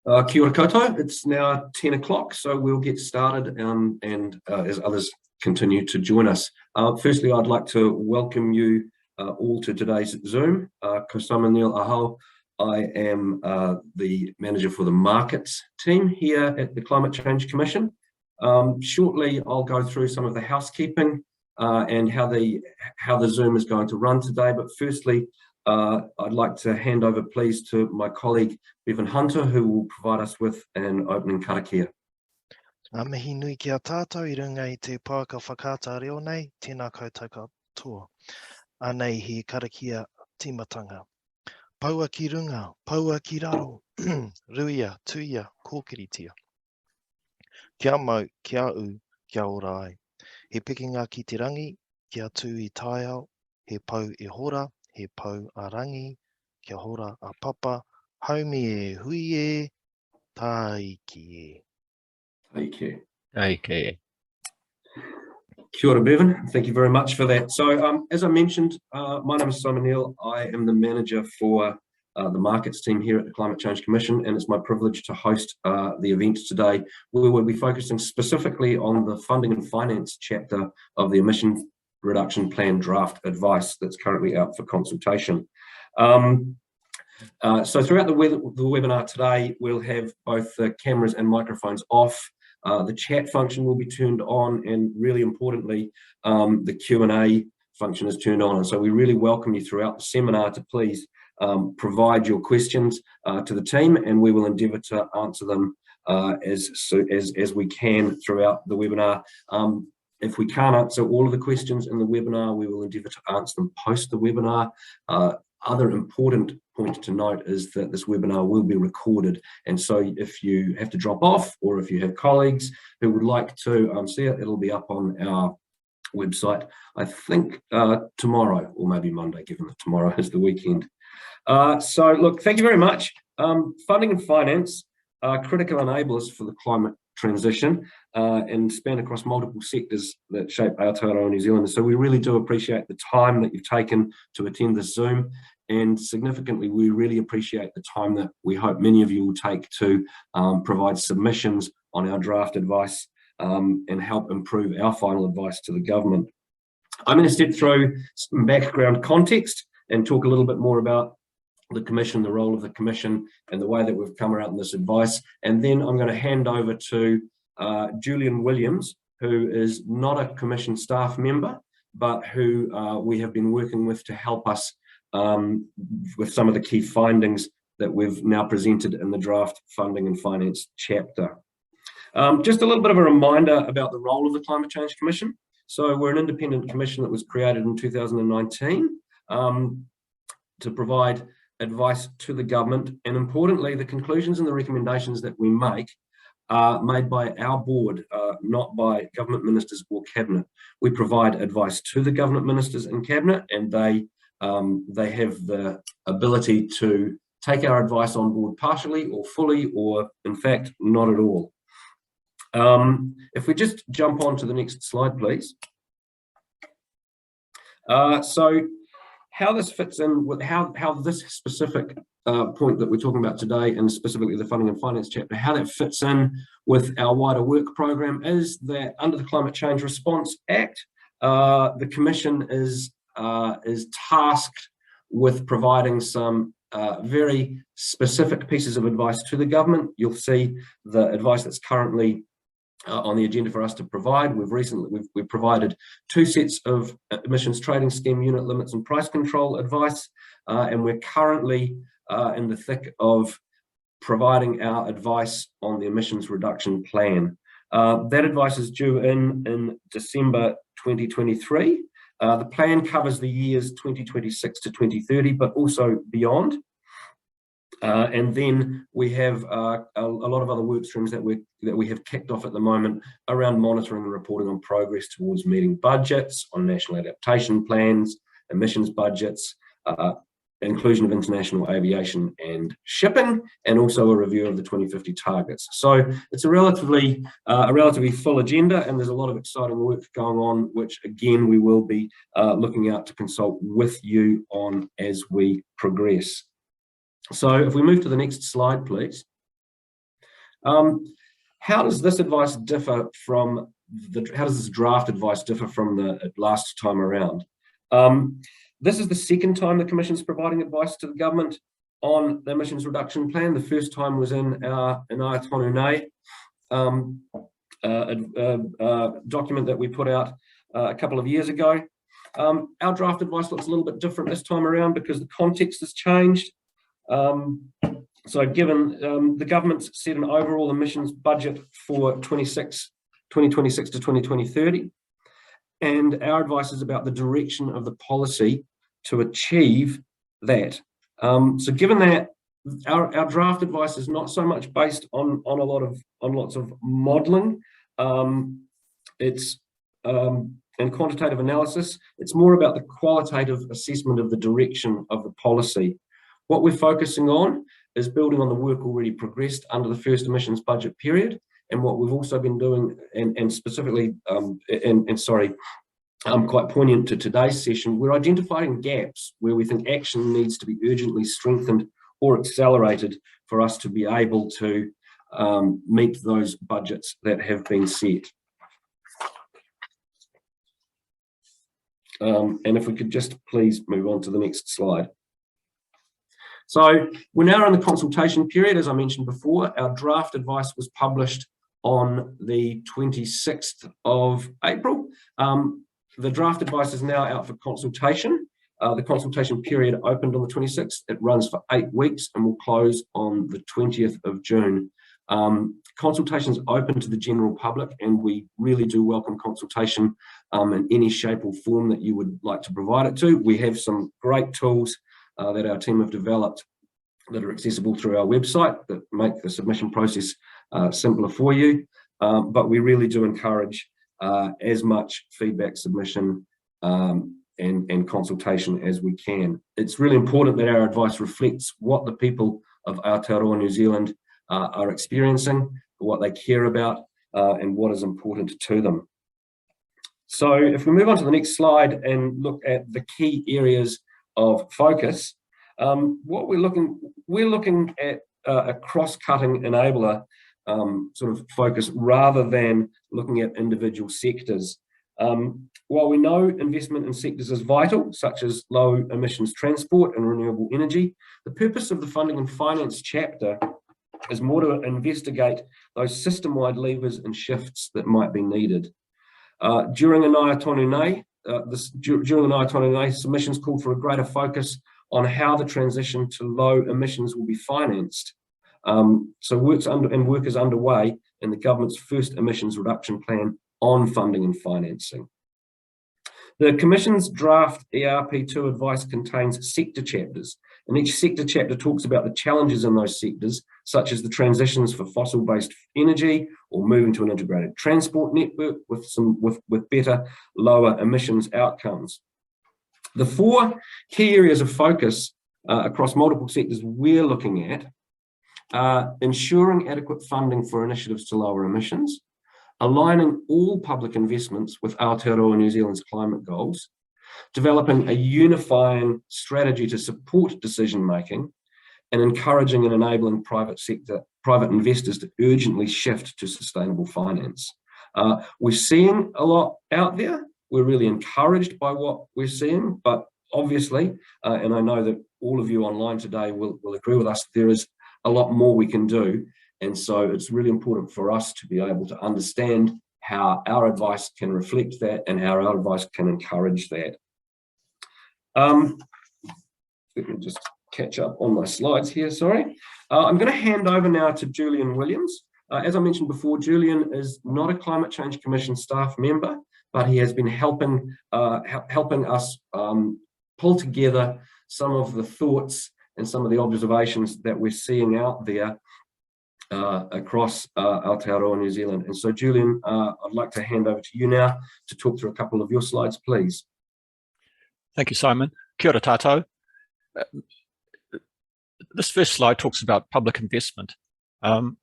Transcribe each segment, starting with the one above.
Kia ora koutou. It's now 10 o'clock, so we'll get started as others continue to join us. Firstly, I'd like to welcome you all to today's Zoom. Ko Samuel Ahau. I am the manager for the markets team here at the Climate Change Commission. Shortly, I'll go through some of the housekeeping and how the Zoom is going to run today. But firstly, I'd like to hand over, please, to my colleague, Bevan Hunter, who will provide us with an opening karakia. Ngā mihi nui ki a tātou I runga I te pāka whakāta reo nei, tēnā koutou katoa. Anei he karakia timatanga. Paua ki runga, paua ki raro, ruia, tuia, kōkiritia. Kia mau, kia u, kia ora ai. He pikinga ki te rangi, kia tū I taiao, he pau I hora, he pau a rangi, kia hora a papa, haumi e hui e, taiki e. Taiki. Okay. Kia ora, Bevan. Thank you very much for that. So, as I mentioned, my name is Simon Neal. I am the manager for the markets team here at the Climate Change Commission, and it's my privilege to host the event today, where we'll be focusing specifically on the funding and finance chapter of the emission reduction plan draft advice that's currently out for consultation. So throughout the webinar today, we'll have both the cameras and microphones off. The chat function will be turned on, and really importantly, the Q&A function is turned on. And so we really welcome you throughout the seminar to please provide your questions to the team, and we will endeavour to answer them as we can throughout the webinar. If we can't answer all of the questions in the webinar, we will endeavour to answer them post the webinar. Other important point to note is that this webinar will be recorded, and so if you have to drop off, or if you have colleagues who would like to see it, it'll be up on our website, I think tomorrow, or maybe Monday, given that tomorrow is the weekend. So look, thank you very much. Funding and finance are critical enablers for the climate transition and span across multiple sectors that shape Aotearoa New Zealand. So we really do appreciate the time that you've taken to attend this Zoom, and significantly, we really appreciate the time that we hope many of you will take to provide submissions on our draft advice and help improve our final advice to the government. I'm going to step through some background context and talk a little bit more about the Commission, the role of the Commission, and the way that we've come around this advice. And then I'm going to hand over to Julian Williams, who is not a Commission staff member, but who we have been working with to help us with some of the key findings that we've now presented in the draft funding and finance chapter. Just a little bit of a reminder about the role of the Climate Change Commission. So we're an independent commission that was created in 2019 to provide advice to the government, and importantly, the conclusions and the recommendations that we make are made by our board, not by government ministers or cabinet. We provide advice to the government ministers and cabinet, and they have the ability to take our advice on board partially or fully, or in fact, not at all. If we just jump on to the next slide, please. So how this fits in with how this specific point that we're talking about today, and specifically the funding and finance chapter, how that fits in with our wider work program is that under the Climate Change Response Act, the Commission is tasked with providing some very specific pieces of advice to the government. You'll see the advice that's currently on the agenda for us to provide. We've provided 2 sets of emissions trading scheme unit limits and price control advice, and we're currently in the thick of providing our advice on the emissions reduction plan. That advice is due in December 2023. The plan covers the years 2026 to 2030, but also beyond. And then we have a lot of other work streams that we have kicked off at the moment around monitoring and reporting on progress towards meeting budgets, on national adaptation plans, emissions budgets, inclusion of international aviation and shipping, and also a review of the 2050 targets. So it's a relatively full agenda, and there's a lot of exciting work going on, which again we will be looking out to consult with you on as we progress. So if we move to the next slide, please. How does this advice differ from how does this draft advice differ from the last time around? This is the second time the Commission is providing advice to the government on the emissions reduction plan. The first time was in our Aotearoa document that we put out a couple of years ago. Our draft advice looks a little bit different this time around because the context has changed. So given the government's set an overall emissions budget for 2026 to 2030, and our advice is about the direction of the policy to achieve that. So given that, our draft advice is not so much based on lots of modelling, and quantitative analysis. It's more about the qualitative assessment of the direction of the policy. What we're focusing on is building on the work already progressed under the first emissions budget period, and what we've also been doing, and specifically, quite poignant to today's session, we're identifying gaps where we think action needs to be urgently strengthened or accelerated for us to be able to meet those budgets that have been set. And if we could just please move on to the next slide. So we're now in the consultation period. As I mentioned before, our draft advice was published on the 26th of April. The draft advice is now out for consultation. The consultation period opened on the 26th. It runs for 8 weeks and will close on the 20th of June. Consultation is open to the general public, and we really do welcome consultation in any shape or form that you would like to provide it to. We have some great tools that our team have developed that are accessible through our website that make the submission process simpler for you. But we really do encourage as much feedback submission and consultation as we can. It's really important that our advice reflects what the people of Aotearoa New Zealand are experiencing, what they care about, and what is important to them. So if we move on to the next slide and look at the key areas of focus, what we're looking at a cross-cutting enabler sort of focus rather than looking at individual sectors. While we know investment in sectors is vital, such as low emissions transport and renewable energy, the purpose of the funding and finance chapter is more to investigate those system-wide levers and shifts that might be needed. During the Aotearoa submissions called for a greater focus on how the transition to low emissions will be financed. So work is underway in the government's first emissions reduction plan on funding and financing. The Commission's draft ERP2 advice contains sector chapters, and each sector chapter talks about the challenges in those sectors, such as the transitions for fossil-based energy or moving to an integrated transport network with better, lower emissions outcomes. The 4 key areas of focus across multiple sectors we're looking at are ensuring adequate funding for initiatives to lower emissions, aligning all public investments with Aotearoa New Zealand's climate goals, developing a unifying strategy to support decision-making, and encouraging and enabling private investors to urgently shift to sustainable finance. We're seeing a lot out there. We're really encouraged by what we're seeing, but obviously, and I know that all of you online today will agree with us, there is a lot more we can do. And so it's really important for us to be able to understand how our advice can reflect that and how our advice can encourage that. Let me just catch up on my slides here, sorry. I'm going to hand over now to Julian Williams. As I mentioned before, Julian is not a Climate Change Commission staff member, but he has been helping us pull together some of the thoughts and some of the observations that we're seeing out there across Aotearoa New Zealand. And so, Julian, I'd like to hand over to you now to talk through a couple of your slides, please. Thank you, Simon. Kia ora tātou. This first slide talks about public investment. Now,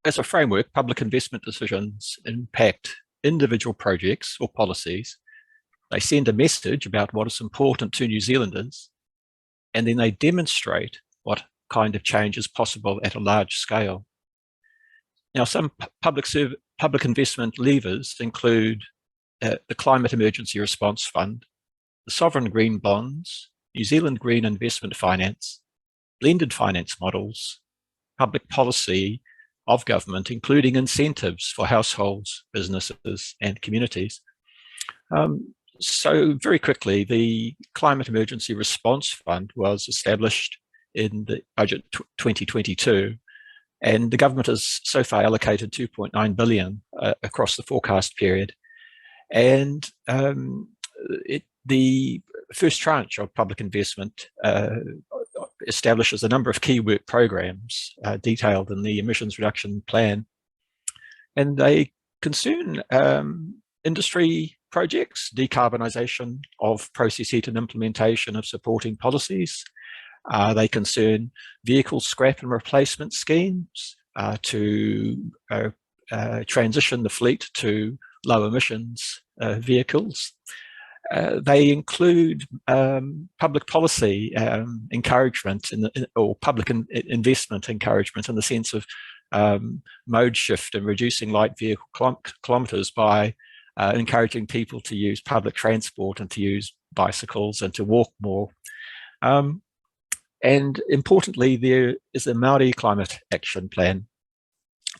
as a framework, public investment decisions impact individual projects or policies. They send a message about what is important to New Zealanders, and then they demonstrate what kind of change is possible at a large scale. Now, some public investment levers include the Climate Emergency Response Fund, the Sovereign Green Bonds, New Zealand Green Investment Finance, blended finance models, public policy of government, including incentives for households, businesses, and communities. So very quickly, the Climate Emergency Response Fund was established in the budget 2022, and the government has so far allocated 2.9 billion across the forecast period. And the first tranche of public investment establishes a number of key work programs detailed in the emissions reduction plan. And they concern industry projects, decarbonisation of process heat and implementation of supporting policies. They concern vehicle scrap and replacement schemes to transition the fleet to low emissions vehicles. They include public policy encouragement or public investment encouragement in the sense of mode shift and reducing light vehicle kilometres by encouraging people to use public transport and to use bicycles and to walk more. And importantly, there is a Māori Climate Action Plan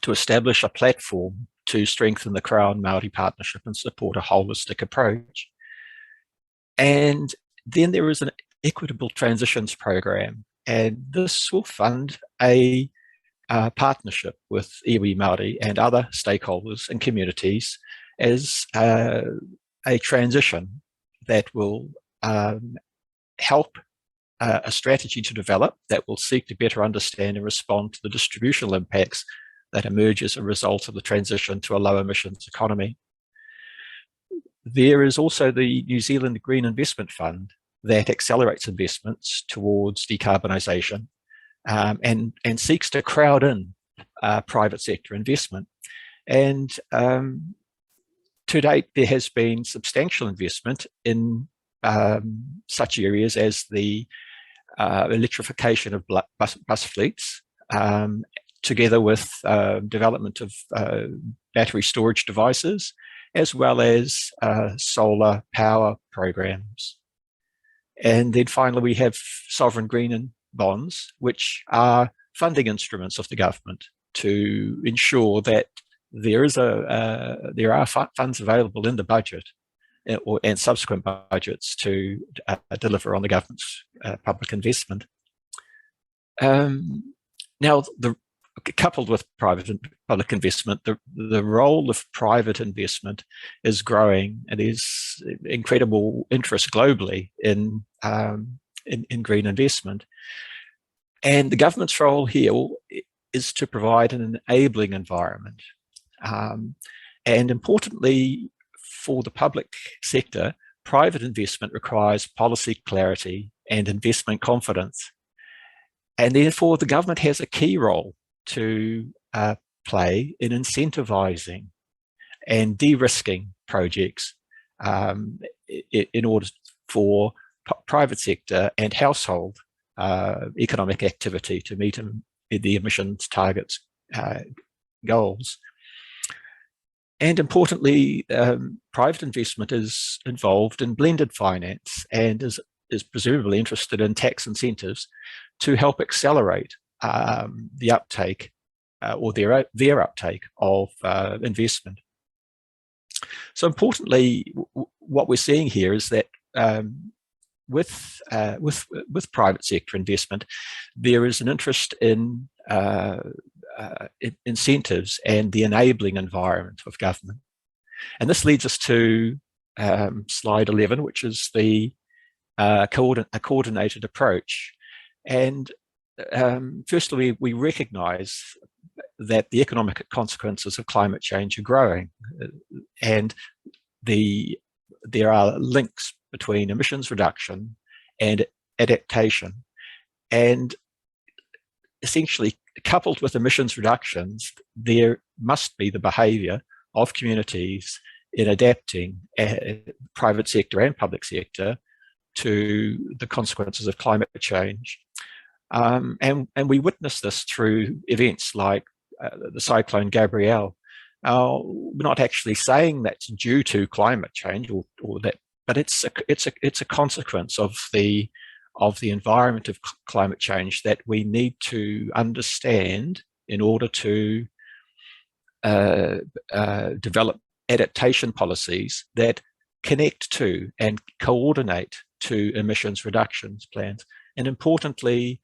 to establish a platform to strengthen the Crown Māori partnership and support a holistic approach. And then there is an equitable transitions program, and this will fund a partnership with iwi Māori and other stakeholders and communities as a transition that will help a strategy to develop that will seek to better understand and respond to the distributional impacts that emerge as a result of the transition to a low emissions economy. There is also the New Zealand Green Investment Fund that accelerates investments towards decarbonisation and seeks to crowd in private sector investment. And to date, there has been substantial investment in such areas as the electrification of bus fleets, together with development of battery storage devices, as well as solar power programs. And then finally, we have sovereign green bonds, which are funding instruments of the government to ensure that there are funds available in the budget and subsequent budgets to deliver on the government's public investment. Now, coupled with private and public investment, the role of private investment is growing, and there's incredible interest globally in green investment. And the government's role here is to provide an enabling environment. And importantly, for the public sector, private investment requires policy clarity and investment confidence. And therefore, the government has a key role to play in incentivising and de-risking projects in order for private sector and household economic activity to meet the emissions targets goals. And importantly, private investment is involved in blended finance and is presumably interested in tax incentives to help accelerate the uptake or their uptake of investment. So importantly, what we're seeing here is that with private sector investment, there is an interest in incentives and the enabling environment of government. And this leads us to slide 11, which is the a coordinated approach. And firstly, we recognise that the economic consequences of climate change are growing, and there are links between emissions reduction and adaptation. And essentially, coupled with emissions reductions, there must be the behaviour of communities in adapting private sector and public sector to the consequences of climate change. And we witness this through events like the cyclone Gabrielle. We're not actually saying that's due to climate change or that, but it's a consequence of the environment of climate change that we need to understand in order to develop adaptation policies that connect to and coordinate to emissions reductions plans. And importantly,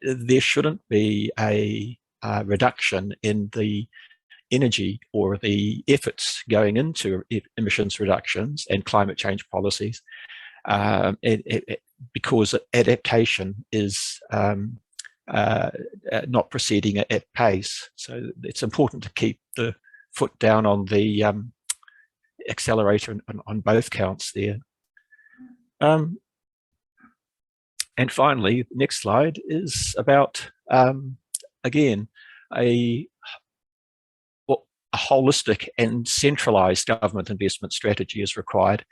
there shouldn't be a reduction in the energy or the efforts going into emissions reductions and climate change policies, because adaptation is not proceeding at pace. So it's important to keep the foot down on the accelerator on both counts there. And finally, next slide is about, again, a holistic and centralised government investment strategy is required.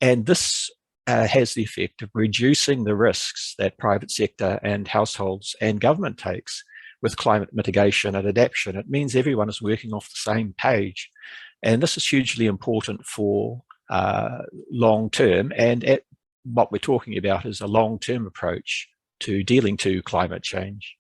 And this has the effect of reducing the risks that private sector and households and government takes with climate mitigation and adaptation. It means everyone is working off the same page. And this is hugely important for long term, and what we're talking about is a long-term approach to dealing to climate change.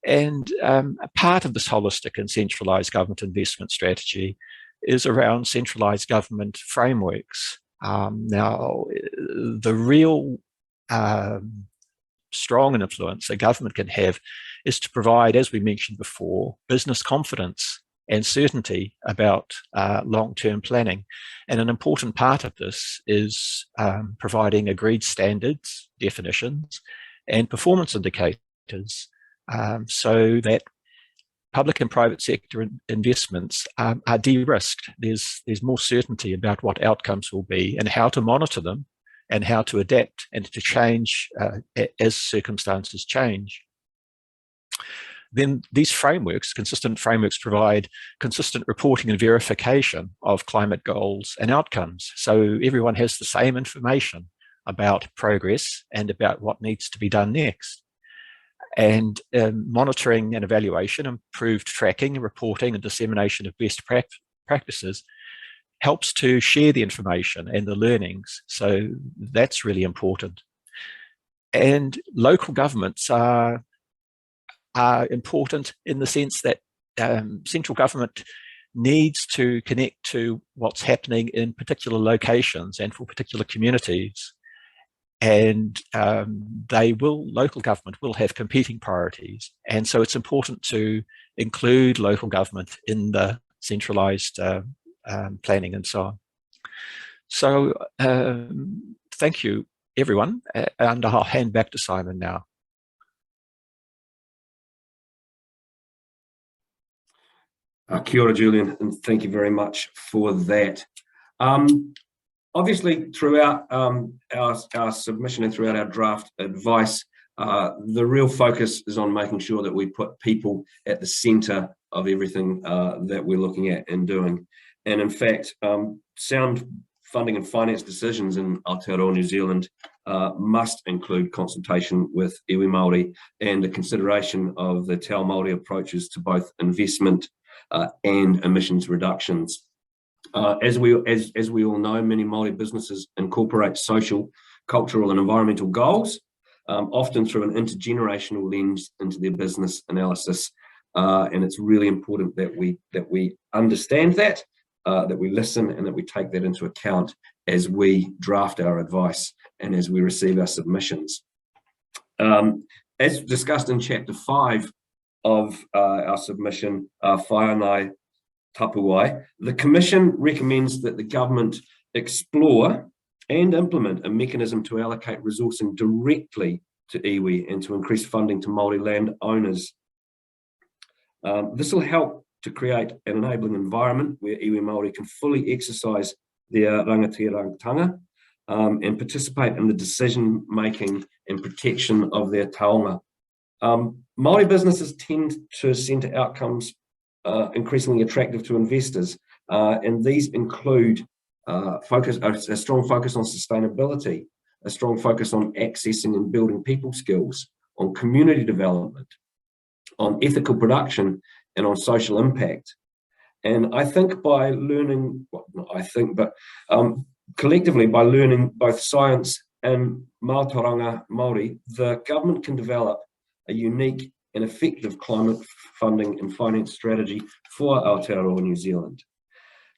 And a part of this holistic and centralised government investment strategy is around centralised government frameworks. Now, the real strong influence a government can have is to provide, as we mentioned before, business confidence and certainty about long-term planning. And an important part of this is providing agreed standards, definitions, and performance indicators so that public and private sector investments are de-risked. There's more certainty about what outcomes will be and how to monitor them and how to adapt and to change as circumstances change. Then these frameworks, consistent frameworks, provide consistent reporting and verification of climate goals and outcomes. So everyone has the same information about progress and about what needs to be done next. And monitoring and evaluation, improved tracking, reporting and dissemination of best practices helps to share the information and the learnings. So that's really important. And local governments are important in the sense that central government needs to connect to what's happening in particular locations and for particular communities. And local government will have competing priorities. And so it's important to include local government in the centralised planning and so on. So thank you, everyone. And I'll hand back to Simon now. Kia ora, Julian, and thank you very much for that. Obviously, throughout our submission and throughout our draft advice, the real focus is on making sure that we put people at the centre of everything that we're looking at and doing. And in fact, sound funding and finance decisions in Aotearoa New Zealand must include consultation with iwi Māori and a consideration of the Te Ao Māori approaches to both investment and emissions reductions. As we all know, many Māori businesses incorporate social, cultural and environmental goals, often through an intergenerational lens into their business analysis. And it's really important that we understand that we listen and that we take that into account as we draft our advice and as we receive our submissions. As discussed in Chapter 5 of our submission, Whānai Tapuai, the Commission recommends that the government explore and implement a mechanism to allocate resourcing directly to iwi and to increase funding to Māori land owners. This will help to create an enabling environment where iwi Māori can fully exercise their rangatiratanga and participate in the decision making and protection of their taonga. Māori businesses tend to centre outcomes increasingly attractive to investors, and these include a strong focus on sustainability, a strong focus on accessing and building people skills, on community development, on ethical production, and on social impact. And I think by learning, well, not I think, but collectively by learning both science and Aotearoa Māori, the government can develop a unique and effective climate funding and finance strategy for Aotearoa New Zealand.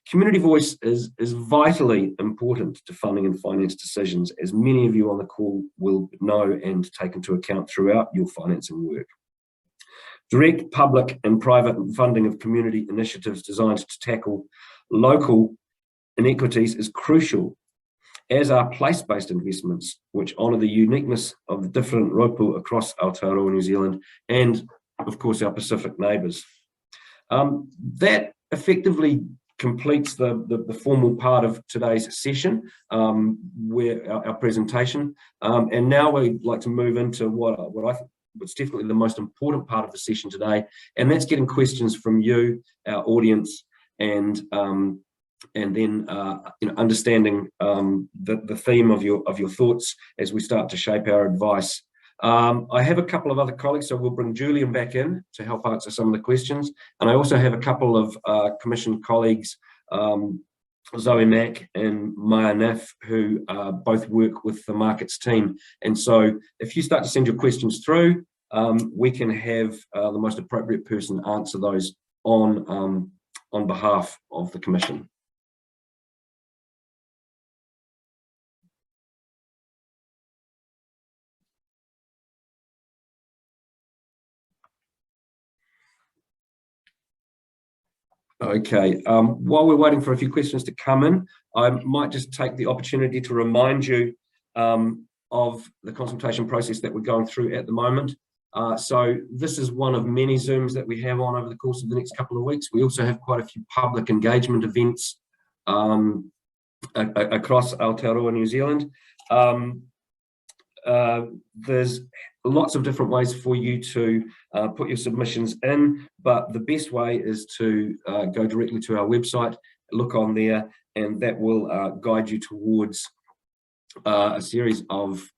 Community voice is vitally important to funding and finance decisions, as many of you on the call will know and take into account throughout your financing work. Direct public and private funding of community initiatives designed to tackle local inequities is crucial, as are place-based investments, which honour the uniqueness of the different raupu across Aotearoa New Zealand and, of course, our Pacific neighbours. That effectively completes the formal part of today's session, where our presentation. And now we'd like to move into what I think was definitely the most important part of the session today, and that's getting questions from you, our audience, and then understanding the theme of your thoughts as we start to shape our advice. I have a couple of other colleagues, so we'll bring Julian back in to help answer some of the questions, and I also have a couple of Commission colleagues, Zoe Mack and Maya Naff, who both work with the markets team. And so if you start to send your questions through, we can have the most appropriate person answer those on behalf of the Commission. Okay, while we're waiting for a few questions to come in, I might just take the opportunity to remind you of the consultation process that we're going through at the moment. So this is one of many Zooms that we have on over the course of the next couple of weeks. We also have quite a few public engagement events across Aotearoa New Zealand. There's lots of different ways for you to put your submissions in, but the best way is to go directly to our website, look on there, and that will guide you towards a series of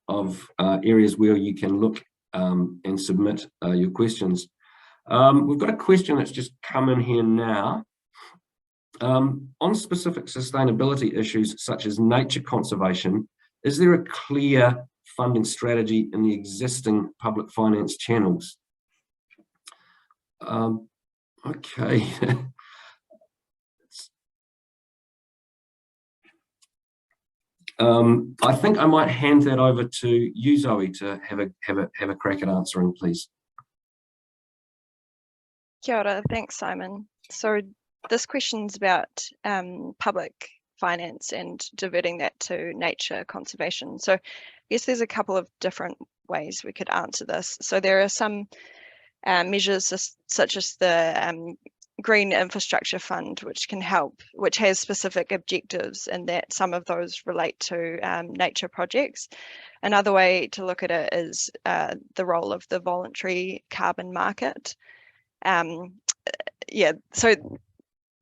areas where you can look and submit your questions. We've got a question that's just come in here now. On specific sustainability issues such as nature conservation, is there a clear funding strategy in the existing public finance channels? Okay. I think I might hand that over to you, Zoe, to have a crack at answering, please. Kia ora, thanks, Simon. So this question's about public finance and diverting that to nature conservation. So I guess there's a couple of different ways we could answer this. So there are some measures such as the Green Infrastructure Fund, which can help, which has specific objectives, and that some of those relate to nature projects. Another way to look at it is the role of the voluntary carbon market. Yeah, so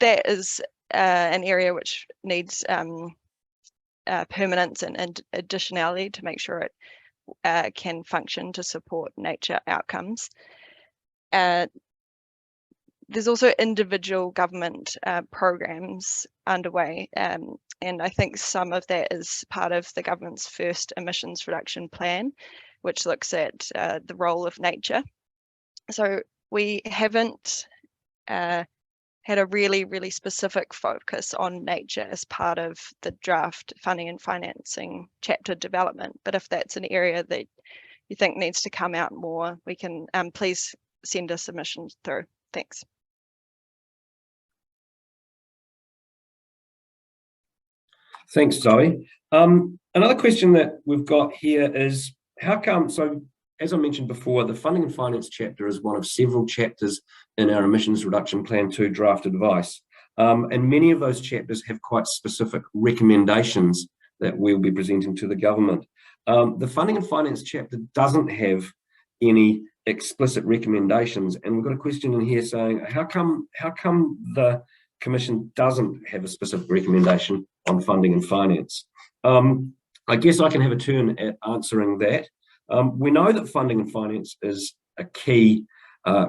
that is an area which needs permanence and additionality to make sure it can function to support nature outcomes. There's also individual government programs underway, and I think some of that is part of the government's first emissions reduction plan, which looks at the role of nature. So we haven't had a really specific focus on nature as part of the draft funding and financing chapter development. But if that's an area that you think needs to come out more, we can please send a submission through. Thanks. Thanks, Zoe. Another question that we've got here is, how come, so as I mentioned before, the funding and finance chapter is one of several chapters in our emissions reduction plan 2 draft advice. And many of those chapters have quite specific recommendations that we'll be presenting to the government. The funding and finance chapter doesn't have any explicit recommendations, and we've got a question in here saying, how come the Commission doesn't have a specific recommendation on funding and finance? I guess I can have a turn at answering that. We know that funding and finance is a key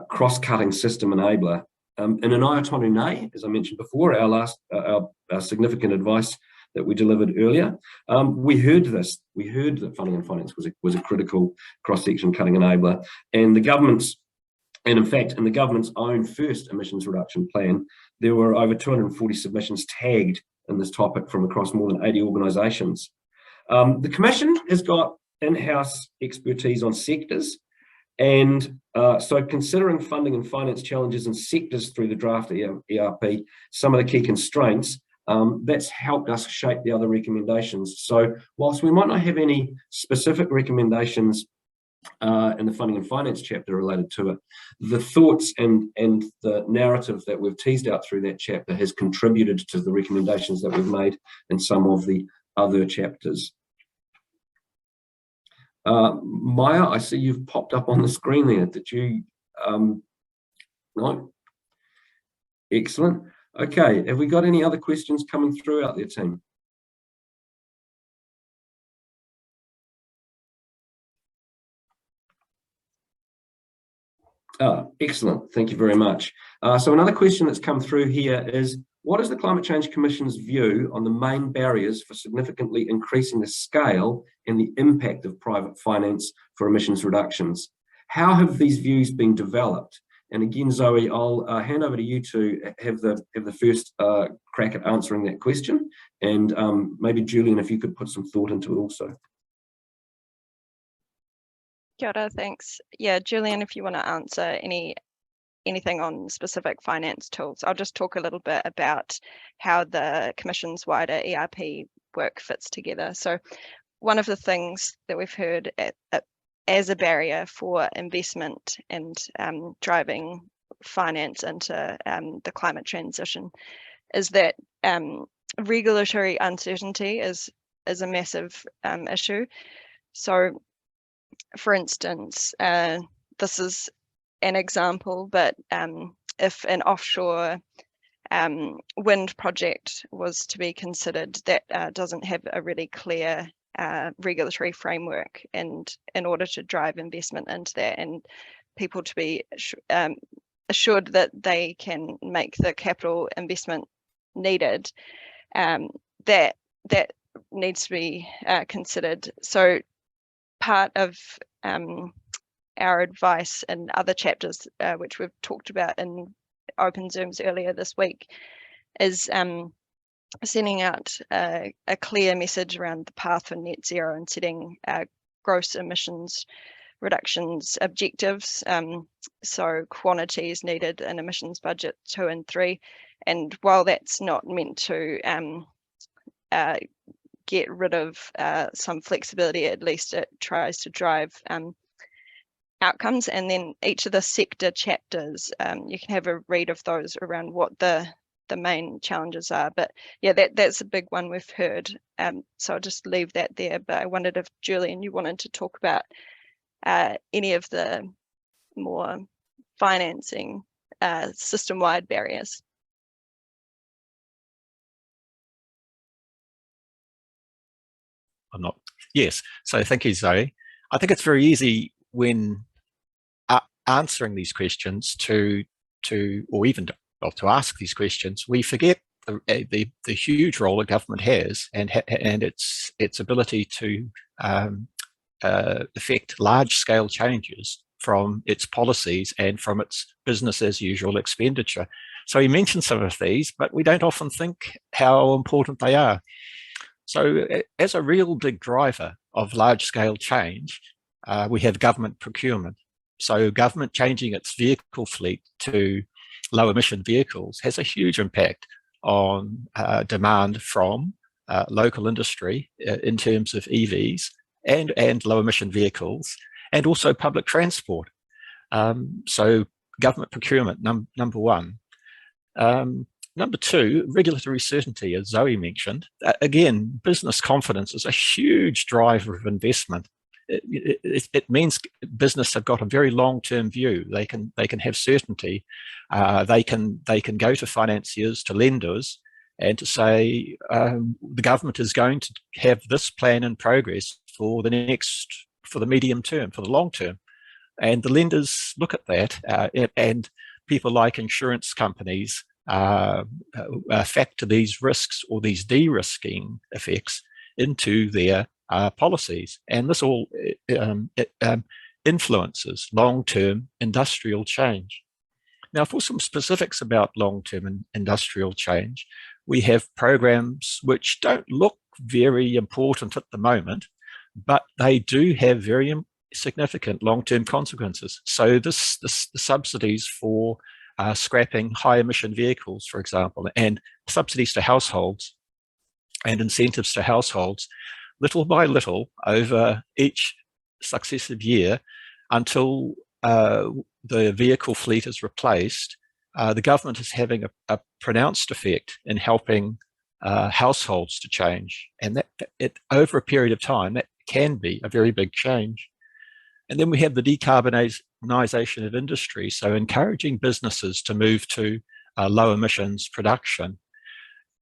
cross-cutting system enabler. In an Aotearoa New, as I mentioned before, our significant advice that we delivered earlier, we heard this. We heard that funding and finance was a critical cross-section cutting enabler, and in fact, in the government's own first emissions reduction plan, there were over 240 submissions tagged in this topic from across more than 80 organisations. The Commission has got in-house expertise on sectors, and so considering funding and finance challenges in sectors through the draft ERP, some of the key constraints, that's helped us shape the other recommendations. So whilst we might not have any specific recommendations in the funding and finance chapter related to it, the thoughts and the narrative that we've teased out through that chapter has contributed to the recommendations that we've made in some of the other chapters. Maya, I see you've popped up on the screen there. Did you, no? Excellent. Okay, have we got any other questions coming through out there, team? Excellent, thank you very much. So another question that's come through here is, what is the Climate Change Commission's view on the main barriers for significantly increasing the scale and the impact of private finance for emissions reductions? How have these views been developed? And again, Zoe, I'll hand over to you to have the first crack at answering that question. And maybe Julian, if you could put some thought into it also. Kia ora, thanks. Yeah, Julian, if you want to answer anything on specific finance tools, I'll just talk a little bit about how the Commission's wider ERP work fits together. So one of the things that we've heard as a barrier for investment and driving finance into the climate transition is that regulatory uncertainty is a massive issue. So for instance, this is an example, but if an offshore wind project was to be considered, that doesn't have a really clear regulatory framework, and in order to drive investment into that and people to be assured that they can make the capital investment needed, that needs to be considered. So part of our advice in other chapters, which we've talked about in Open Zooms earlier this week, is sending out a clear message around the path for net zero and setting gross emissions reductions objectives. So quantities needed in emissions budget 2 and 3. And while that's not meant to get rid of some flexibility, at least it tries to drive outcomes. And then each of the sector chapters, you can have a read of those around what the main challenges are. But yeah, that's a big one we've heard. So I'll just leave that there. But I wondered if, Julian, you wanted to talk about any of the more financing system-wide barriers. I'm not. Yes. So thank you, Zoe. I think it's very easy when answering these questions to ask these questions. We forget the huge role a government has and its ability to affect large-scale changes from its policies and from its business as usual expenditure. So he mentioned some of these, but we don't often think how important they are. So as a real big driver of large-scale change, we have government procurement. So government changing its vehicle fleet to low-emission vehicles has a huge impact on demand from local industry in terms of EVs and low-emission vehicles, and also public transport. So government procurement, number one. Number two, regulatory certainty, as Zoe mentioned. Again, business confidence is a huge driver of investment. It means business have got a very long-term view. They can have certainty. They can go to financiers, to lenders, and to say the government is going to have this plan in progress for the medium term, for the long term. And the lenders look at that, and people like insurance companies factor these risks or these de-risking effects into their policies. And this all influences long-term industrial change. Now, for some specifics about long-term industrial change, we have programs which don't look very important at the moment, but they do have very significant long-term consequences. So the subsidies for scrapping high-emission vehicles, for example, and subsidies to households and incentives to households, little by little over each successive year until the vehicle fleet is replaced, the government is having a pronounced effect in helping households to change. And that over a period of time, that can be a very big change. And then we have the decarbonisation of industry, so encouraging businesses to move to low emissions production.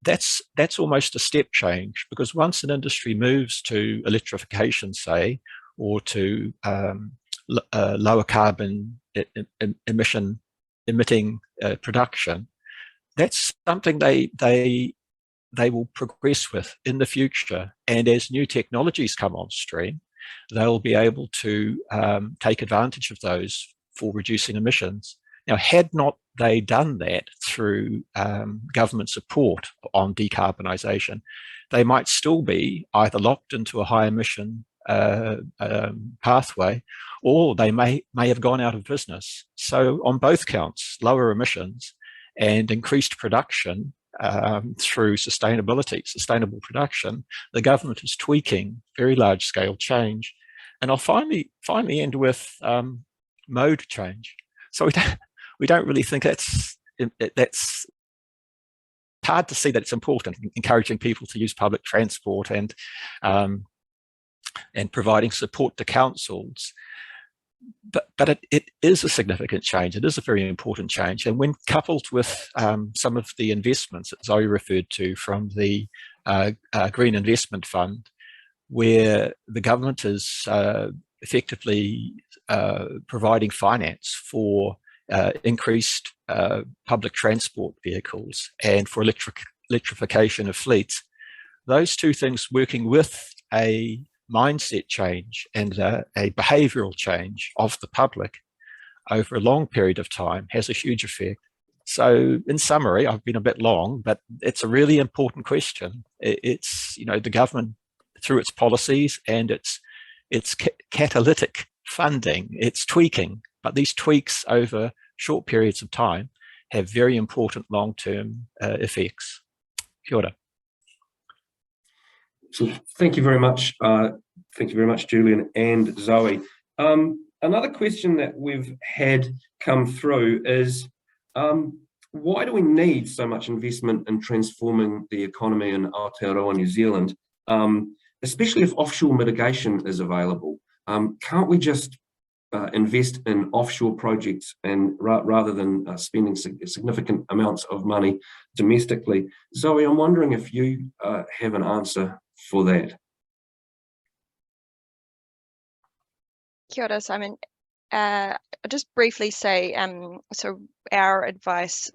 That's almost a step change, because once an industry moves to electrification, say, or to lower carbon emitting production, that's something they will progress with in the future. And as new technologies come on stream, they'll be able to take advantage of those for reducing emissions. Now, had not they done that through government support on decarbonisation, they might still be either locked into a high emission pathway, or they may have gone out of business. So on both counts, lower emissions and increased production through sustainable production, the government is tweaking very large scale change. And I'll finally end with mode change. So we don't really think that's hard to see that it's important, encouraging people to use public transport and providing support to councils. But it is a significant change. It is a very important change. And when coupled with some of the investments that Zoe referred to from the Green Investment Fund, where the government is effectively providing finance for increased public transport vehicles and for electrification of fleets, those two things working with a mindset change and a behavioural change of the public over a long period of time has a huge effect. So in summary, I've been a bit long, but it's a really important question. It's, you know, the government through its policies and its catalytic funding, it's tweaking, but these tweaks over short periods of time have very important long-term effects. Kia ora. So thank you very much. Thank you very much, Julian and Zoe. Another question that we've had come through is, why do we need so much investment in transforming the economy in Aotearoa New Zealand, especially if offshore mitigation is available? Can't we just invest in offshore projects and rather than spending significant amounts of money domestically? Zoe, I'm wondering if you have an answer for that. Kia ora, Simon. I'll just briefly say, so our advice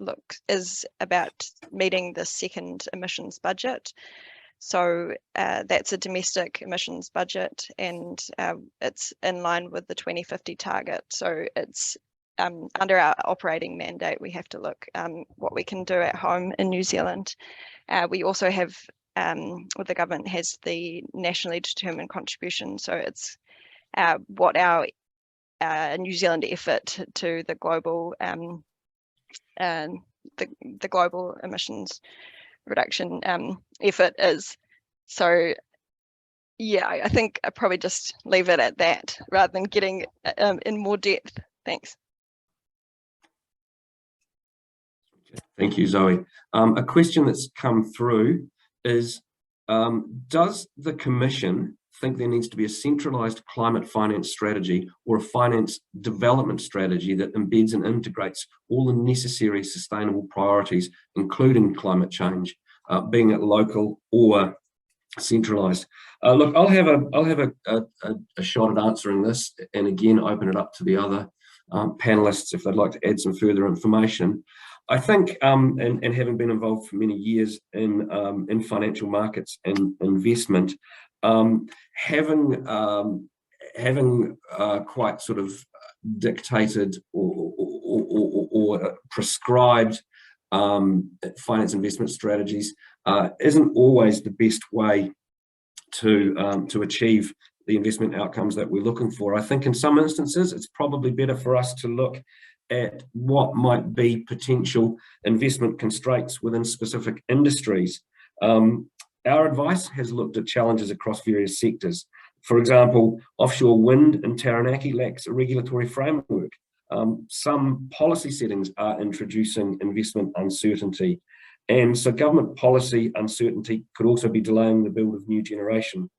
is about meeting the second emissions budget. So that's a domestic emissions budget, and it's in line with the 2050 target. So it's under our operating mandate, we have to look what we can do at home in New Zealand. We also have, well, the government has the nationally determined contribution. So it's what our New Zealand effort to the global the global emissions reduction effort is. So yeah, I think I probably just leave it at that rather than getting in more depth. Thanks. Thank you, Zoe. A question that's come through is, does the Commission think there needs to be a centralised climate finance strategy or a finance development strategy that embeds and integrates all the necessary sustainable priorities, including climate change, being at local or centralised. Look, I'll have a shot at answering this, and again open it up to the other panelists if they'd like to add some further information. I think, and having been involved for many years in financial markets and investment, having quite sort of dictated or prescribed finance investment strategies isn't always the best way to achieve the investment outcomes that we're looking for. I think in some instances it's probably better for us to look at what might be potential investment constraints within specific industries. Our advice has looked at challenges across various sectors. For example, offshore wind in Taranaki lacks a regulatory framework. Some policy settings are introducing investment uncertainty. And so government policy uncertainty could also be delaying the build of new generation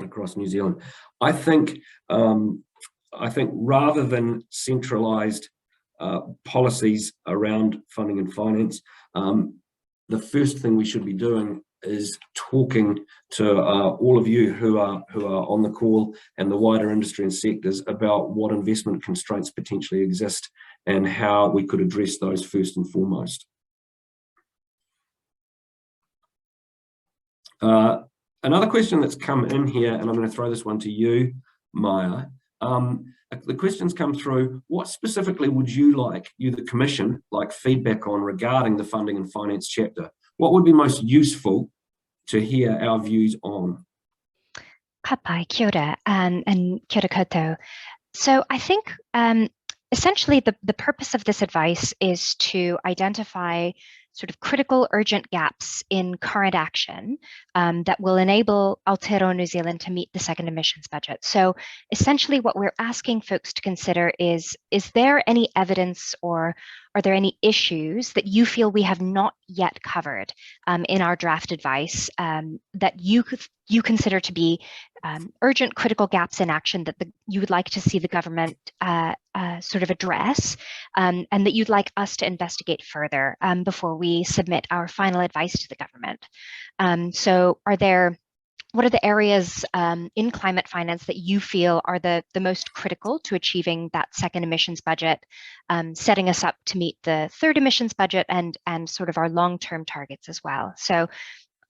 across New Zealand. I think rather than centralised policies around funding and finance, the first thing we should be doing is talking to all of you who are on the call and the wider industry and sectors about what investment constraints potentially exist and how we could address those first and foremost. Another question that's come in here, and I'm going to throw this one to you, Maya. The questions come through, what specifically would you, the Commission, like feedback on regarding the funding and finance chapter? What would be most useful to hear our views on? Ka pai, kia ora, and kia ora koutou. So I think essentially the purpose of this advice is to identify sort of critical urgent gaps in current action that will enable Aotearoa New Zealand to meet the second emissions budget. So essentially what we're asking folks to consider is there any evidence or are there any issues that you feel we have not yet covered in our draft advice that you consider to be urgent critical gaps in action that you would like to see the government sort of address and that you'd like us to investigate further before we submit our final advice to the government. So what are the areas in climate finance that you feel are the most critical to achieving that second emissions budget, setting us up to meet the third emissions budget and sort of our long-term targets as well? So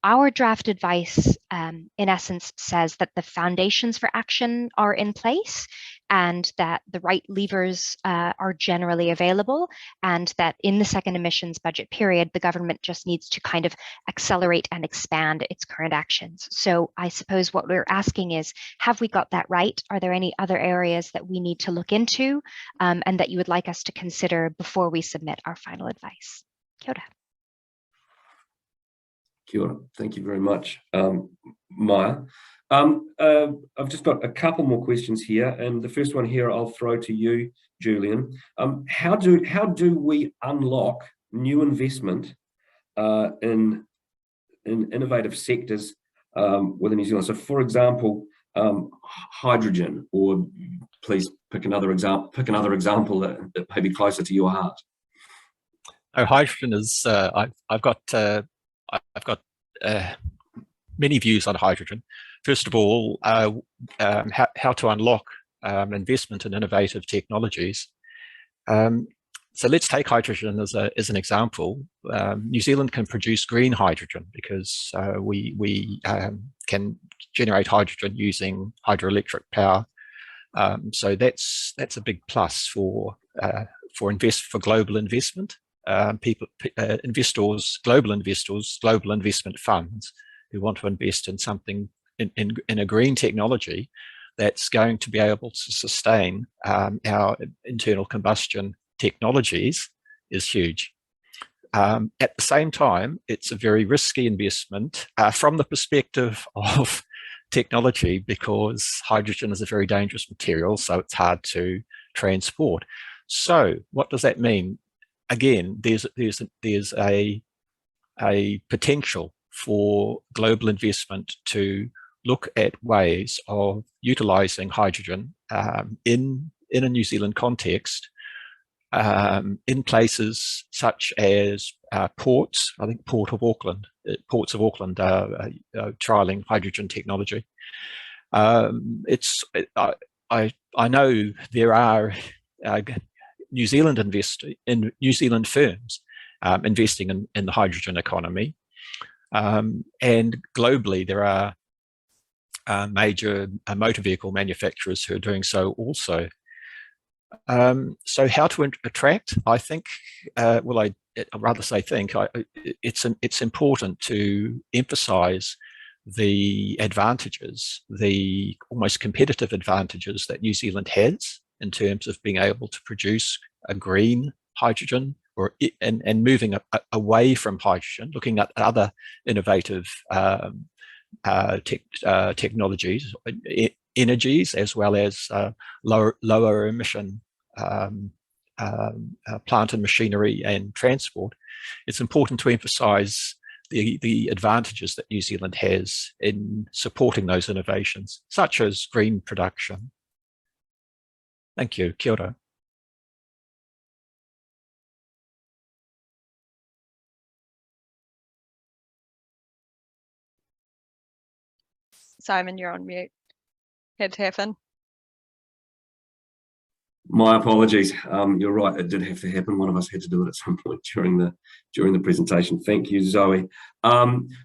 our draft advice, in essence, says that the foundations for action are in place and that the right levers are generally available, and that in the second emissions budget period, the government just needs to kind of accelerate and expand its current actions. So I suppose what we're asking is, have we got that right? Are there any other areas that we need to look into and that you would like us to consider before we submit our final advice? Kia ora. Kia ora. Thank you very much, Maya. I've just got a couple more questions here, and the first one here I'll throw to you, Julian. How do we unlock new investment in innovative sectors within New Zealand? So, for example, hydrogen, or please pick another example that may be closer to your heart. Oh, hydrogen is. I've got many views on hydrogen. First of all, how to unlock investment in innovative technologies. So let's take hydrogen as an example. New Zealand can produce green hydrogen because we can generate hydrogen using hydroelectric power. So that's a big plus for global investment. Global investors, global investment funds who want to invest in something in a green technology that's going to be able to sustain our internal combustion technologies is huge. At the same time, it's a very risky investment from the perspective of technology, because hydrogen is a very dangerous material, so it's hard to transport. So what does that mean? Again, there's a potential for global investment to look at ways of utilizing hydrogen in a New Zealand context in places such as ports. I think ports of Auckland trialling hydrogen technology. I know there are New Zealand firms investing in the hydrogen economy, and globally there are major motor vehicle manufacturers who are doing so also. So how to attract? I think, well, I'd rather say think. It's important to emphasise the advantages, the almost competitive advantages that New Zealand has in terms of being able to produce a green hydrogen, and moving away from hydrogen, looking at other innovative technologies, energies, as well as lower emission plant and machinery and transport. It's important to emphasise the advantages that New Zealand has in supporting those innovations, such as green production. Thank you. Kia ora. Simon, you're on mute. Had to happen. My apologies. You're right. It did have to happen. One of us had to do it at some point during the presentation. Thank you, Zoe.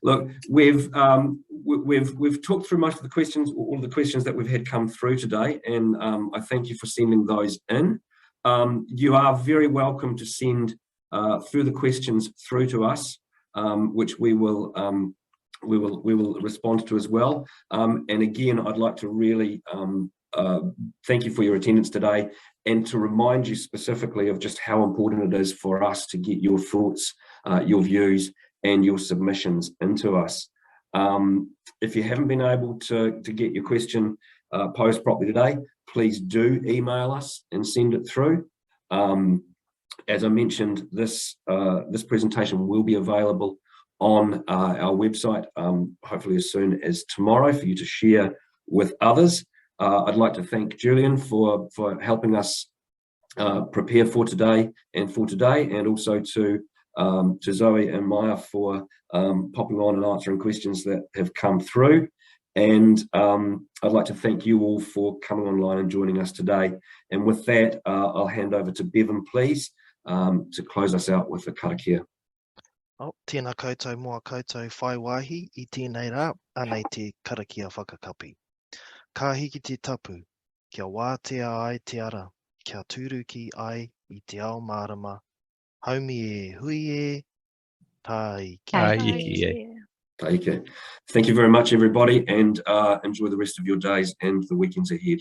Look, we've talked through most of the questions, all of the questions that we've had come through today, and I thank you for sending those in. You are very welcome to send further questions through to us, which we will respond to as well. And again, I'd like to really thank you for your attendance today, and to remind you specifically of just how important it is for us to get your thoughts, your views, and your submissions into us. If you haven't been able to get your question posed properly today, please do email us and send it through. As I mentioned, this presentation will be available on our website, hopefully as soon as tomorrow, for you to share with others. I'd like to thank Julian for helping us prepare for today, and also to Zoe and Maya for popping on and answering questions that have come through. And I'd like to thank you all for coming online and joining us today. And with that, I'll hand over to Bevan, please, to close us out with a karakia. Tēnā koutou moa koutou whai wāhi I tēnei rā, anei te karakia whakakapi. Ka hiki te tapu, kia wātea ai te ara, kia tūruki ai I te ao mārama, haumi e hui e, tai ki. Thank you very much, everybody, and enjoy the rest of your days and the weekends ahead.